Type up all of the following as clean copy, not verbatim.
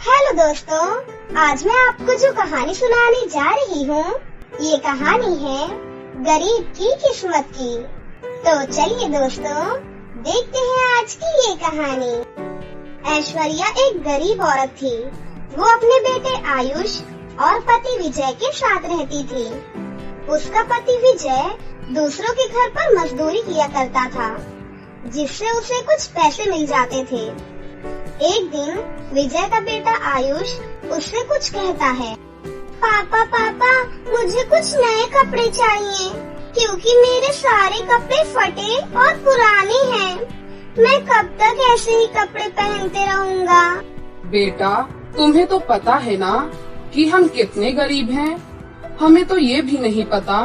Hello दोस्तों, आज मैं आपको जो कहानी सुनाने जा रही हूँ, ये कहानी है गरीब की किस्मत की। तो चलिए दोस्तों, देखते हैं आज की ये कहानी। ऐश्वर्या एक गरीब औरत थी। वो अपने बेटे आयुष और पति विजय के साथ रहती थी। उसका पति विजय दूसरों के घर पर मजदूरी किया करता था, जिससे उसे कुछ पैसे मिल जाते थे। एक दिन विजय का बेटा आयुष उससे कुछ कहता है, पापा पापा मुझे कुछ नए कपड़े चाहिए, क्योंकि मेरे सारे कपड़े फटे और पुराने हैं। मैं कब तक ऐसे ही कपड़े पहनते रहूँगा। बेटा, तुम्हें तो पता है ना कि हम कितने गरीब हैं। हमें तो ये भी नहीं पता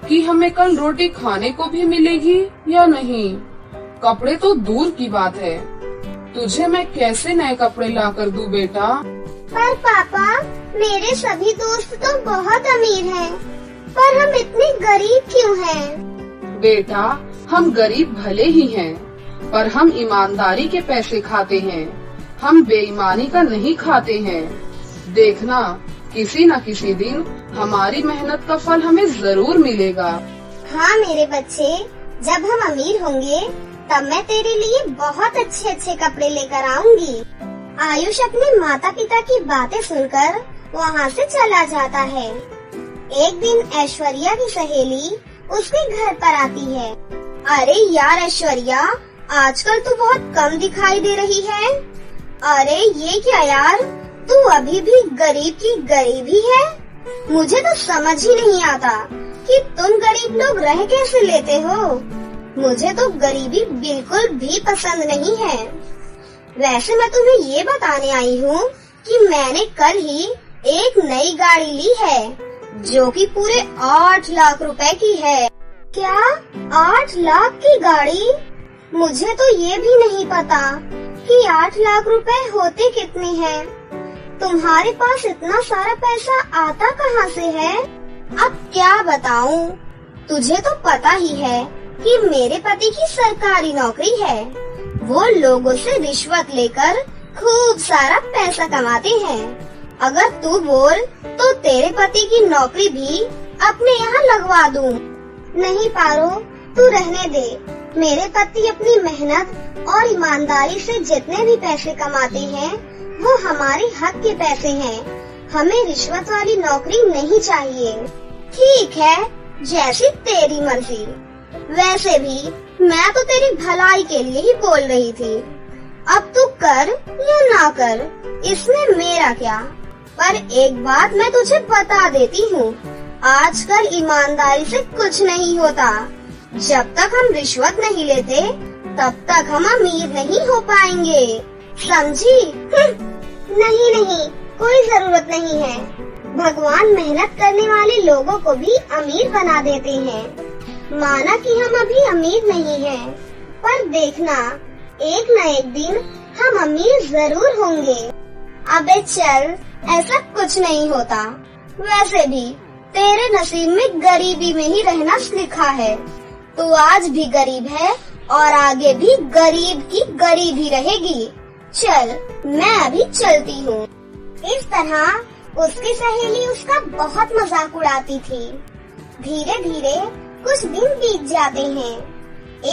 कि हमें कल रोटी खाने को भी मिलेगी या नहीं। कपड़े तो दूर की बात है, तुझे मैं कैसे नए कपड़े ला कर दूं बेटा। पर पापा, मेरे सभी दोस्त तो बहुत अमीर हैं, पर हम इतने गरीब क्यों हैं? बेटा, हम गरीब भले ही हैं, पर हम ईमानदारी के पैसे खाते हैं। हम बेईमानी का नहीं खाते हैं। देखना, किसी न किसी दिन हमारी मेहनत का फल हमें जरूर मिलेगा। हाँ मेरे बच्चे, जब हम अमीर होंगे तब मैं तेरे लिए बहुत अच्छे अच्छे कपड़े लेकर आऊंगी। आयुष अपने माता पिता की बातें सुनकर वहाँ से चला जाता है। एक दिन ऐश्वर्या की सहेली उसके घर पर आती है। अरे यार ऐश्वर्या, आजकल तू बहुत कम दिखाई दे रही है। अरे ये क्या यार, तू अभी भी गरीब की गरीब ही है। मुझे तो समझ ही नहीं आता कि तुम गरीब लोग रह कैसे लेते हो। मुझे तो गरीबी बिल्कुल भी पसंद नहीं है। वैसे मैं तुम्हें ये बताने आई हूँ कि मैंने कल ही एक नई गाड़ी ली है, जो कि पूरे 8 लाख रुपए की है। क्या 8 लाख की गाड़ी? मुझे तो ये भी नहीं पता कि 8 लाख रुपए होते कितने हैं। तुम्हारे पास इतना सारा पैसा आता कहाँ से है? अब क्या बताऊँ, तुझे तो पता ही है कि मेरे पति की सरकारी नौकरी है। वो लोगों से रिश्वत लेकर खूब सारा पैसा कमाते हैं। अगर तू बोल तो तेरे पति की नौकरी भी अपने यहाँ लगवा दूँ। नहीं पारो, तू रहने दे। मेरे पति अपनी मेहनत और ईमानदारी से जितने भी पैसे कमाते हैं, वो हमारे हक के पैसे हैं। हमें रिश्वत वाली नौकरी नहीं चाहिए। ठीक है, जैसी तेरी मर्जी। वैसे भी मैं तो तेरी भलाई के लिए ही बोल रही थी। अब तू कर या ना कर, इसमें मेरा क्या। पर एक बात मैं तुझे बता देती हूँ, आजकल ईमानदारी से कुछ नहीं होता। जब तक हम रिश्वत नहीं लेते, तब तक हम अमीर नहीं हो पाएंगे, समझी? नहीं नहीं, कोई जरूरत नहीं है। भगवान मेहनत करने वाले लोगों को भी अमीर बना देते हैं। माना कि हम अभी अमीर नहीं हैं, पर देखना, एक न एक दिन हम अमीर जरूर होंगे। अबे चल, ऐसा कुछ नहीं होता। वैसे भी तेरे नसीब में गरीबी में ही रहना लिखा है। तू आज भी गरीब है और आगे भी गरीब की गरीब ही रहेगी। चल, मैं अभी चलती हूँ। इस तरह उसकी सहेली उसका बहुत मजाक उड़ाती थी। धीरे धीरे कुछ दिन बीत जाते हैं।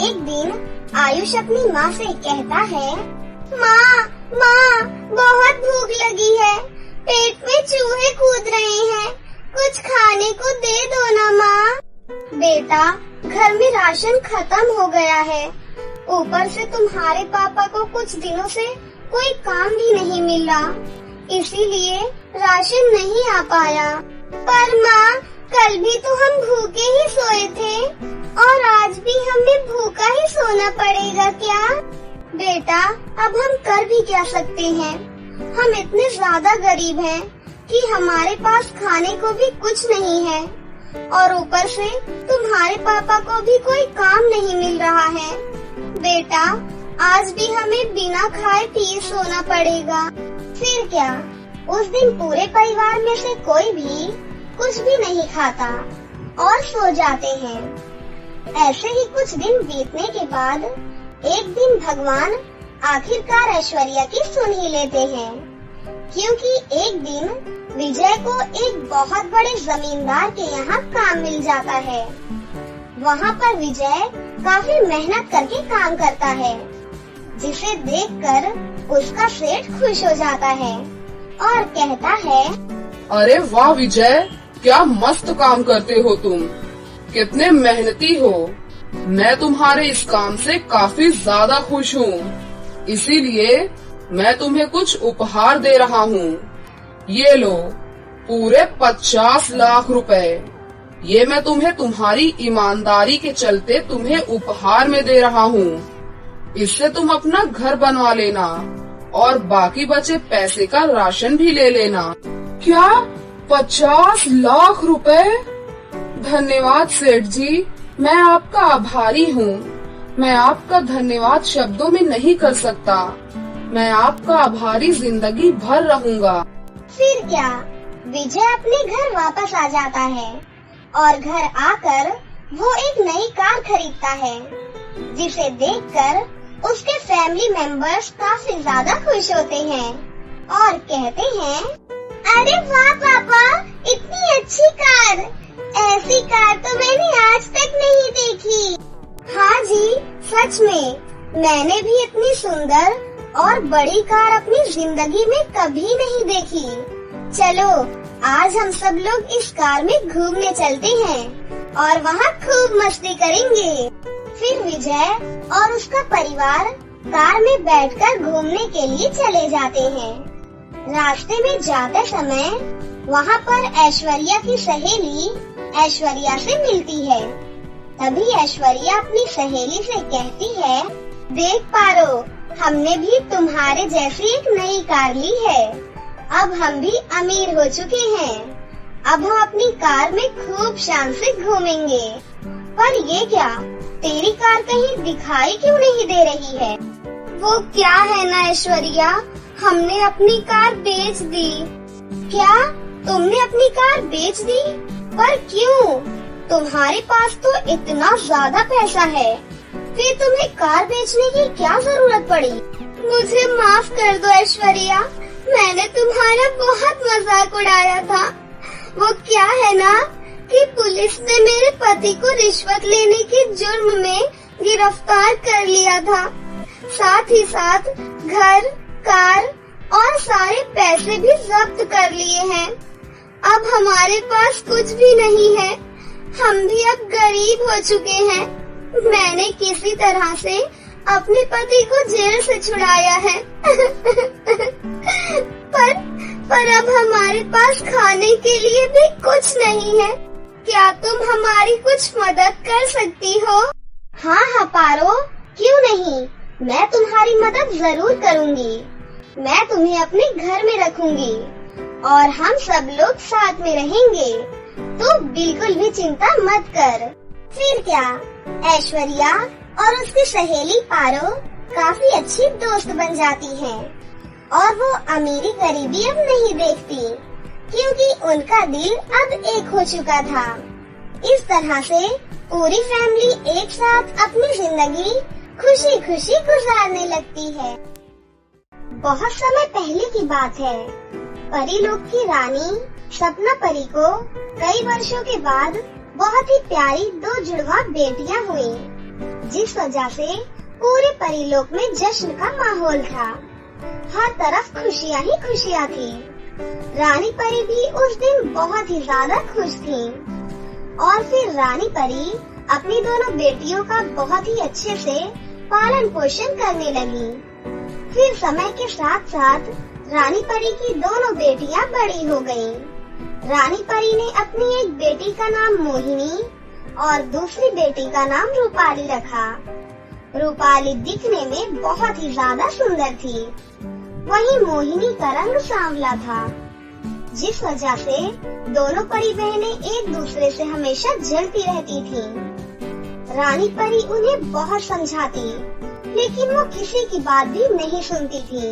एक दिन आयुष अपनी माँ से कहता है, माँ बहुत भूख लगी है, पेट में चूहे कूद रहे हैं, कुछ खाने को दे दो ना माँ। बेटा, घर में राशन खत्म हो गया है। ऊपर से तुम्हारे पापा को कुछ दिनों से कोई काम भी नहीं मिल रहा, इसीलिए राशन नहीं आ पाया। पर माँ, कल भी तो हम भूखे ही सोए थे और आज भी हमें भूखा ही सोना पड़ेगा क्या? बेटा, अब हम कर भी क्या सकते हैं? हम इतने ज्यादा गरीब हैं कि हमारे पास खाने को भी कुछ नहीं है, और ऊपर से तुम्हारे पापा को भी कोई काम नहीं मिल रहा है। बेटा, आज भी हमें बिना खाए पिए सोना पड़ेगा। फिर क्या, उस दिन पूरे परिवार में से कोई भी कुछ भी नहीं खाता और सो जाते हैं। ऐसे ही कुछ दिन बीतने के बाद एक दिन भगवान आखिरकार ऐश्वर्या की सुन ही लेते हैं। क्योंकि एक दिन विजय को एक बहुत बड़े जमींदार के यहाँ काम मिल जाता है। वहाँ पर विजय काफी मेहनत करके काम करता है, जिसे देखकर उसका सेठ खुश हो जाता है और कहता है, अरे वाह विजय, क्या मस्त काम करते हो तुम, कितने मेहनती हो। मैं तुम्हारे इस काम से काफी ज्यादा खुश हूँ, इसीलिए मैं तुम्हें कुछ उपहार दे रहा हूँ। ये लो, पूरे 50 लाख रुपए। ये मैं तुम्हें तुम्हारी ईमानदारी के चलते तुम्हें उपहार में दे रहा हूँ। इससे तुम अपना घर बनवा लेना और बाकी बचे पैसे का राशन भी ले लेना। क्या 50 लाख रुपए? धन्यवाद सेठ जी, मैं आपका आभारी हूँ। मैं आपका धन्यवाद शब्दों में नहीं कर सकता। मैं आपका आभारी जिंदगी भर रहूँगा। फिर क्या, विजय अपने घर वापस आ जाता है और घर आकर वो एक नई कार खरीदता है, जिसे देखकर उसके फैमिली मेंबर्स काफी ज्यादा खुश होते हैं और कहते हैं, अरे वाह पापा, इतनी अच्छी कार, ऐसी कार तो मैंने आज तक नहीं देखी। हाँ जी, सच में मैंने भी इतनी सुंदर और बड़ी कार अपनी जिंदगी में कभी नहीं देखी। चलो आज हम सब लोग इस कार में घूमने चलते हैं और वहाँ खूब मस्ती करेंगे। फिर विजय और उसका परिवार कार में बैठकर घूमने के लिए चले जाते हैं। रास्ते में जाते समय वहाँ पर ऐश्वर्या की सहेली ऐश्वर्या से मिलती है। तभी ऐश्वर्या अपनी सहेली से कहती है, देख पारो, हमने भी तुम्हारे जैसी एक नई कार ली है। अब हम भी अमीर हो चुके हैं। अब हम अपनी कार में खूब शान से घूमेंगे। पर ये क्या, तेरी कार कहीं दिखाई क्यों नहीं दे रही है? वो क्या है ना ऐश्वर्या, हमने अपनी कार बेच दी। क्या तुमने अपनी कार बेच दी? पर क्यों? तुम्हारे पास तो इतना ज्यादा पैसा है, फिर तुम्हें कार बेचने की क्या जरूरत पड़ी? मुझे माफ कर दो ऐश्वर्या, मैंने तुम्हारा बहुत मजाक उड़ाया था। वो क्या है ना कि पुलिस ने मेरे पति को रिश्वत लेने के जुर्म में गिरफ्तार कर लिया था। साथ ही साथ घर, कार और सारे पैसे भी जब्त कर लिए हैं। अब हमारे पास कुछ भी नहीं है, हम भी अब गरीब हो चुके हैं। मैंने किसी तरह से अपने पति को जेल से छुड़ाया है। पर अब हमारे पास खाने के लिए भी कुछ नहीं है। क्या तुम हमारी कुछ मदद कर सकती हो? हाँ पारो, क्यों नहीं, मैं तुम्हारी मदद जरूर करूँगी। मैं तुम्हें अपने घर में रखूंगी और हम सब लोग साथ में रहेंगे, तो बिल्कुल भी चिंता मत कर। फिर क्या, ऐश्वर्या और उसकी सहेली पारो काफी अच्छी दोस्त बन जाती हैं और वो अमीरी गरीबी अब नहीं देखती, क्योंकि उनका दिल अब एक हो चुका था। इस तरह से पूरी फैमिली एक साथ अपनी जिंदगी खुशी खुशी गुजारने लगती है। बहुत समय पहले की बात है। परी लोक की रानी सपना परी को कई वर्षों के बाद बहुत ही प्यारी 2 जुड़वा बेटियां हुई, जिस वजह से पूरे परी लोक में जश्न का माहौल था। हर तरफ खुशियां ही खुशियां थी। रानी परी भी उस दिन बहुत ही ज्यादा खुश थी और फिर रानी परी अपनी दोनों बेटियों का बहुत ही अच्छे से पालन पोषण करने लगी। फिर समय के साथ साथ रानी परी की दोनों बेटियां बड़ी हो गयीं। रानी परी ने अपनी एक बेटी का नाम मोहिनी और दूसरी बेटी का नाम रूपाली रखा। रूपाली दिखने में बहुत ही ज्यादा सुंदर थी, वहीं मोहिनी का रंग सांवला था, जिस वजह से दोनों परी बहनें एक दूसरे से हमेशा जलती रहती थीं। रानी परी उन्हें बहुत समझाती, लेकिन वो किसी की बात भी नहीं सुनती थी।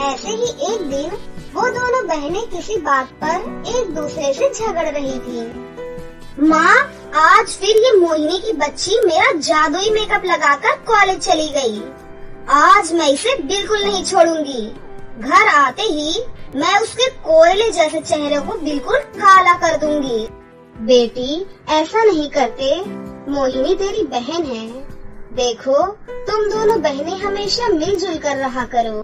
ऐसे ही एक दिन वो दोनों बहनें किसी बात पर एक दूसरे से झगड़ रही थी। माँ, आज फिर ये मोहिनी की बच्ची मेरा जादुई मेकअप लगाकर कॉलेज चली गई। आज मैं इसे बिल्कुल नहीं छोड़ूंगी। घर आते ही मैं उसके कोयले जैसे चेहरे को बिल्कुल काला कर दूंगी। बेटी, ऐसा नहीं करते, मोहिनी तेरी बहन है। देखो, तुम दोनों बहनें हमेशा मिलजुल कर रहा करो।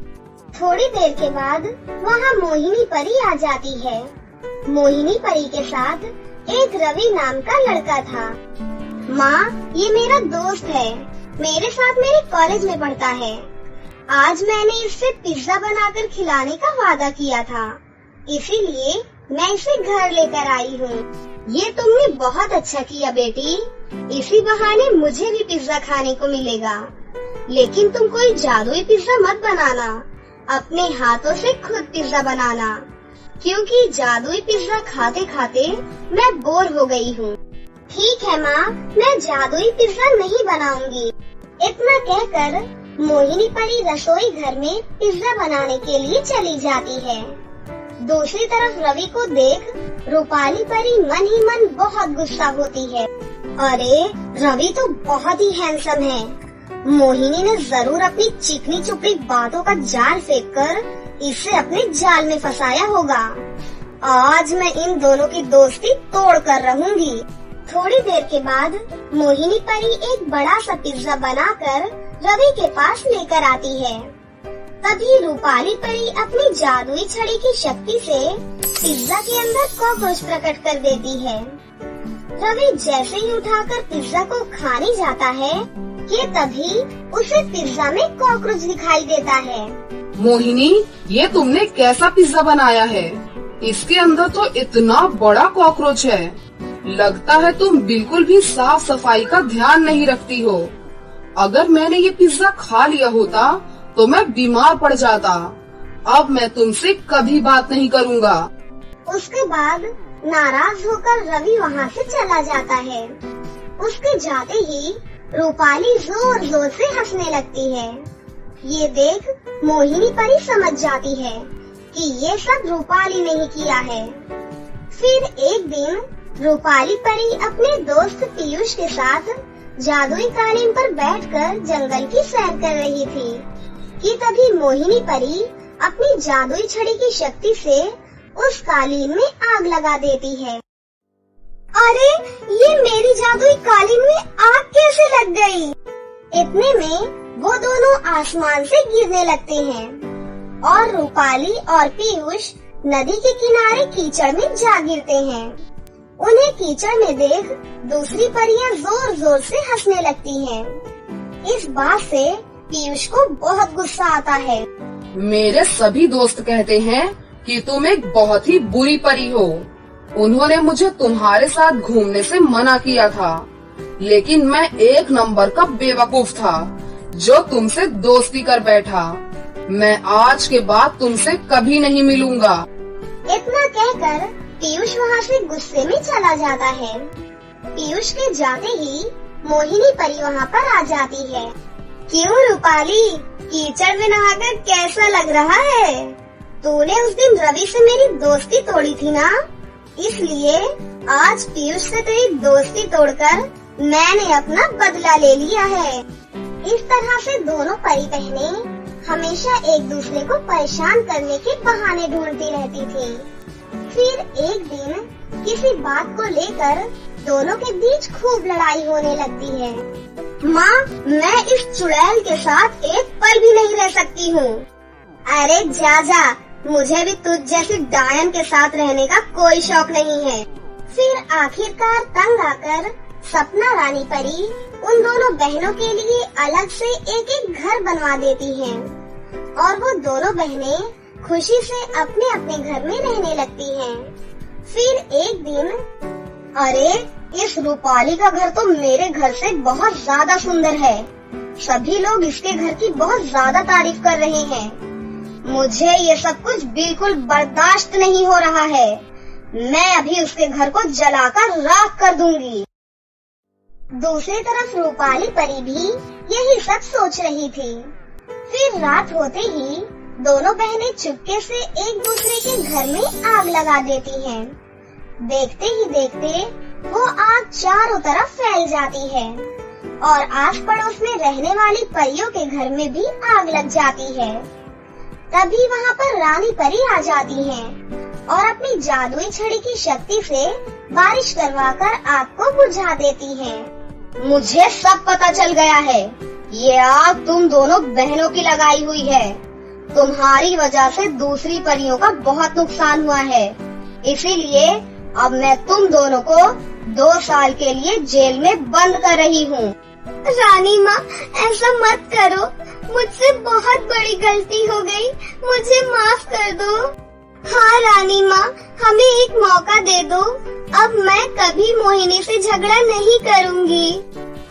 थोड़ी देर के बाद वहाँ मोहिनी परी आ जाती है। मोहिनी परी के साथ एक रवि नाम का लड़का था। माँ, ये मेरा दोस्त है, मेरे साथ मेरे कॉलेज में पढ़ता है। आज मैंने इससे पिज्जा बनाकर खिलाने का वादा किया था, इसीलिए मैं इसे घर लेकर आई हूँ। ये तुमने बहुत अच्छा किया बेटी, इसी बहाने मुझे भी पिज्जा खाने को मिलेगा। लेकिन तुम कोई जादुई पिज्जा मत बनाना, अपने हाथों से खुद पिज्जा बनाना, क्योंकि जादुई पिज्जा खाते खाते मैं बोर हो गई हूँ। ठीक है माँ, मैं जादुई पिज्जा नहीं बनाऊंगी। इतना कहकर मोहिनी परी रसोई घर में पिज्जा बनाने के लिए चली जाती है। दूसरी तरफ रवि को देख रूपाली परी मन ही मन बहुत गुस्सा होती है। अरे, रवि तो बहुत ही हैंडसम है। मोहिनी ने जरूर अपनी चिकनी चुपड़ी बातों का जाल फेंककर इसे अपने जाल में फंसाया होगा। आज मैं इन दोनों की दोस्ती तोड़ कर रहूंगी। थोड़ी देर के बाद मोहिनी परी एक बड़ा सा पिज्जा बनाकर रवि के पास लेकर आती है। तभी रूपाली परी अपनी जादुई छड़ी की शक्ति से पिज्जा के अंदर कॉकरोच प्रकट कर देती है। रवि जैसे ही उठाकर पिज्जा को खाने जाता है कि तभी उसे पिज्जा में कॉकरोच दिखाई देता है। मोहिनी, ये तुमने कैसा पिज्जा बनाया है? इसके अंदर तो इतना बड़ा कॉकरोच है। लगता है तुम बिल्कुल भी साफ सफाई का ध्यान नहीं रखती हो। अगर मैंने ये पिज्जा खा लिया होता तो मैं बीमार पड़ जाता। अब मैं तुमसे कभी बात नहीं करूँगा। उसके बाद नाराज होकर रवि वहाँ से चला जाता है। उसके जाते ही रूपाली जोर जोर से हंसने लगती है। ये देख मोहिनी परी समझ जाती है कि ये सब रूपाली ने ही किया है। फिर एक दिन रूपाली परी अपने दोस्त पीयूष के साथ जादुई कालीन पर बैठकर जंगल की सैर कर रही थी कि तभी मोहिनी परी अपनी जादुई छड़ी की शक्ति से उस कालीन में आग लगा देती है। अरे, ये मेरी जादुई कालीन में आग कैसे लग गई? इतने में वो दोनों आसमान से गिरने लगते हैं और रूपाली और पीयूष नदी के किनारे कीचड़ में जा गिरते हैं। उन्हें कीचड़ में देख दूसरी परियां जोर जोर से हंसने लगती हैं। इस बात से पीयूष को बहुत गुस्सा आता है। मेरे सभी दोस्त कहते हैं कि तुम एक बहुत ही बुरी परी हो। उन्होंने मुझे तुम्हारे साथ घूमने से मना किया था, लेकिन मैं एक नंबर का बेवकूफ था जो तुमसे दोस्ती कर बैठा। मैं आज के बाद तुमसे कभी नहीं मिलूंगा। इतना कहकर पीयूष वहाँ से गुस्से में चला जाता है। पीयूष के जाते ही मोहिनी परी वहाँ पर आ जाती है। क्यों रूपाली, कीचड़ में नहाकर कैसा लग रहा है? तूने उस दिन रवि से मेरी दोस्ती तोड़ी थी ना, इसलिए आज पीयूष से तेरी दोस्ती तोड़कर मैंने अपना बदला ले लिया है। इस तरह से दोनों परी बहनें हमेशा एक दूसरे को परेशान करने के बहाने ढूंढती रहती थी। फिर एक दिन किसी बात को लेकर दोनों के बीच खूब लड़ाई होने लगती है। माँ, मैं इस चुड़ैल के साथ एक पल भी नहीं रह सकती हूँ। अरे जा, मुझे भी तुझ जैसी डायन के साथ रहने का कोई शौक नहीं है। फिर आखिरकार तंग आकर सपना रानी परी उन दोनों बहनों के लिए अलग से एक एक घर बनवा देती हैं और वो दोनों बहनें खुशी से अपने अपने घर में रहने लगती हैं। फिर एक दिन, अरे, इस रूपाली का घर तो मेरे घर से बहुत ज्यादा सुंदर है। सभी लोग इसके घर की बहुत ज्यादा तारीफ कर रहे हैं। मुझे ये सब कुछ बिल्कुल बर्दाश्त नहीं हो रहा है। मैं अभी उसके घर को जलाकर राख कर दूंगी। दूसरी तरफ रूपाली परी भी यही सब सोच रही थी। फिर रात होते ही दोनों बहनें चुपके से एक दूसरे के घर में आग लगा देती हैं। देखते ही देखते वो आग चारों तरफ फैल जाती है और आस पड़ोस में रहने वाली परियों के घर में भी आग लग जाती है। तभी वहाँ पर रानी परी आ जाती हैं और अपनी जादुई छड़ी की शक्ति से बारिश करवाकर आग को बुझा देती हैं। मुझे सब पता चल गया है, ये आग तुम दोनों बहनों की लगाई हुई है। तुम्हारी वजह से दूसरी परियों का बहुत नुकसान हुआ है, इसीलिए अब मैं तुम दोनों को 2 साल के लिए जेल में बंद कर रही हूँ। रानी माँ, ऐसा मत करो, मुझसे बहुत बड़ी गलती हो गई, मुझे माफ कर दो। हाँ रानी माँ, हमें एक मौका दे दो, अब मैं कभी मोहिनी से झगड़ा नहीं करूँगी।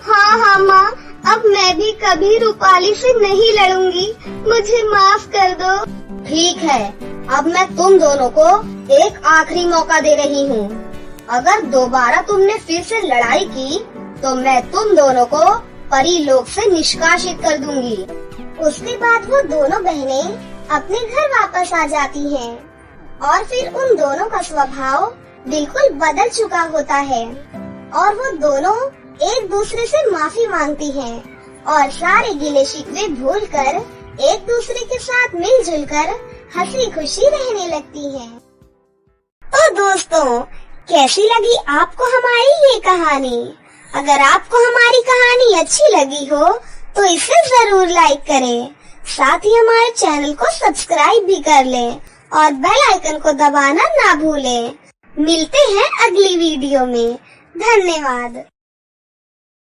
हाँ माँ, अब मैं भी कभी रूपाली से नहीं लड़ूंगी, मुझे माफ कर दो। ठीक है, अब मैं तुम दोनों को एक आखिरी मौका दे रही हूँ। अगर दोबारा तुमने फिर से लड़ाई की तो मैं तुम दोनों को परी लोक से निष्कासित कर दूंगी। उसके बाद वो दोनों बहनें अपने घर वापस आ जाती हैं और फिर उन दोनों का स्वभाव बिल्कुल बदल चुका होता है और वो दोनों एक दूसरे से माफी मांगती हैं और सारे गिले शिकवे भूलकर एक दूसरे के साथ मिलजुल कर हंसी खुशी रहने लगती हैं। तो दोस्तों, कैसी लगी आपको हमारी ये कहानी? अगर आपको हमारी कहानी अच्छी लगी हो तो इसे जरूर लाइक करें, साथ ही हमारे चैनल को सब्सक्राइब भी कर लें और बेल आइकन को दबाना ना भूलें। मिलते हैं अगली वीडियो में। धन्यवाद।